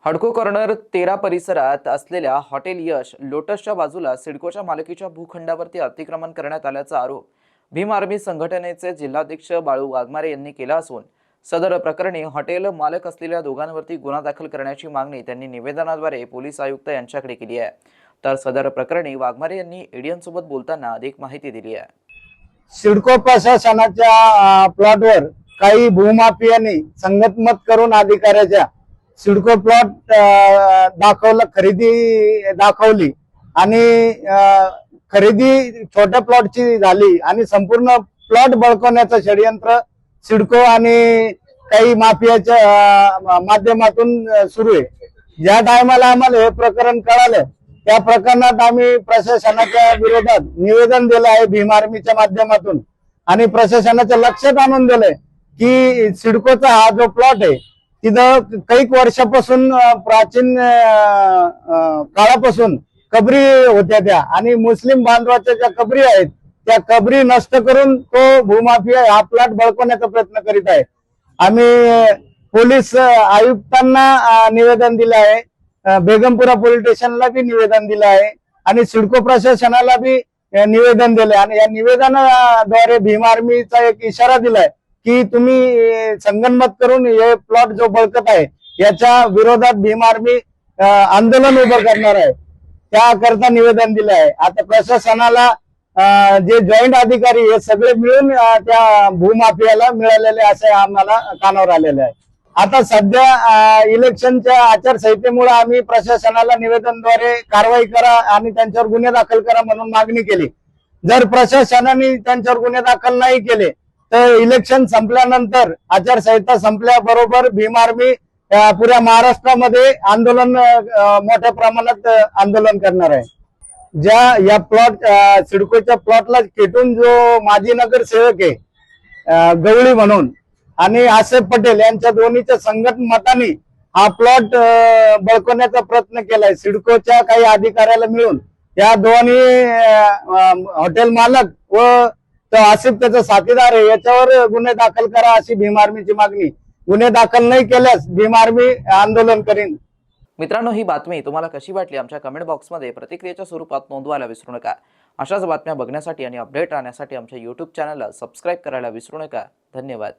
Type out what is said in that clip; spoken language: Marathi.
हडको कॉर्नर 13 परिसरात असलेल्या हॉटेल यश लोटसच्या बाजूला सिडकोच्या मालकीच्या भूखंडावरती अतिक्रमण करण्यात आल्याचा आरोप भीम आर्मी संघटनेचे जिल्हाध्यक्ष बाळू वाघमारे यांनी केला असून सदर प्रकरणी हॉटेल मालक असलेल्या दोघांवरती गुन्हा दाखल करण्याची मागणी त्यांनी निवेदनाद्वारे पोलीस आयुक्त यांच्याकडे केली आहे। तर सदर प्रकरणी वाघमारे यांनी एडीएन सोबत बोलताना अधिक माहिती दिली आहे। सिडको प्रशासनाच्या प्लॉटवर काही भूमाफियांनी संगतमत करून अधिकाऱ्याच्या सिडको प्लॉट खरेदी दाखवली आणि खरेदी छोट्या प्लॉटची झाली आणि संपूर्ण प्लॉट बळकवण्याचं षडयंत्र सिडको आणि काही माफियाच्या माध्यमातून सुरू आहे। ज्या टायमाला आम्हाला हे प्रकरण कळालं त्या प्रकरणात आम्ही प्रशासनाच्या विरोधात निवेदन दिलं आहे भीम आर्मीच्या माध्यमातून आणि प्रशासनाच्या लक्षात आणून दिलंय की सिडकोचा हा जो प्लॉट आहे तिथं काही वर्षापासून प्राचीन काळापासून कबरी होत्या त्या आणि मुस्लिम बांधवाच्या ज्या कबरी आहेत त्या कबरी नष्ट करून तो भूमाफिया हा प्लॉट बळकवण्याचा प्रयत्न करीत आहे। आम्ही पोलीस आयुक्तांना निवेदन दिलं आहे, बेगमपुरा पोलीस स्टेशनला बी निवेदन दिलं आहे आणि सिडको प्रशासनाला बी निवेदन दिले आणि या निवेदनाद्वारे भीम आर्मीचा एक इशारा दिलाय की तुम्ही संगनमत करून हे प्लॉट जो बळकत आहे याच्या विरोधात भीम आर्मी आंदोलन उभं करणार आहे, त्याकरता निवेदन दिलं आहे। आता प्रशासनाला जे जॉईंट अधिकारी हे सगळे मिळून त्या भूमाफियाला मिळालेले असे आम्हाला कानावर आलेले आहे। आता सध्या इलेक्शनच्या आचारसंहितेमुळे आम्ही प्रशासनाला निवेदनद्वारे कारवाई करा आणि त्यांच्यावर गुन्हे दाखल करा म्हणून मागणी केली। जर प्रशासनाने त्यांच्यावर गुन्हे दाखल नाही केले तर इलेक्शन संपल्यानंतर आचारसंहिता संपल्याबरोबर भीम आर्मी पुऱ्या महाराष्ट्रामध्ये आंदोलन मोठ्या प्रमाणात आंदोलन करणार आहे। ज्या या प्लॉट सिडकोच्या प्लॉटला खेटून जो माजी नगरसेवक आहे गवळी म्हणून आणि आसेफ पटेल यांच्या दोन्हीच्या संगतमताने हा प्लॉट बळकवण्याचा प्रयत्न केलाय। सिडकोच्या काही अधिकाऱ्याला मिळून या दोन्ही हॉटेल मालक व तो आसिफ त्याचा साथीदार आहे याच्यावर गुन्हे दाखल करा अशी भीम आर्मीची मागणी। गुन्हे दाखल नाही केल्यास भीम आर्मी आंदोलन करीन। मित्रांनो, ही बातमी तुम्हाला कशी वाटली आमच्या कमेंट बॉक्समध्ये प्रतिक्रियेच्या स्वरूपात नोंदवायला विसरू नका। अशाच बातम्या बघण्यासाठी आणि अपडेट राहण्यासाठी आमच्या YouTube चॅनलला सबस्क्राईब करायला विसरू नका। धन्यवाद।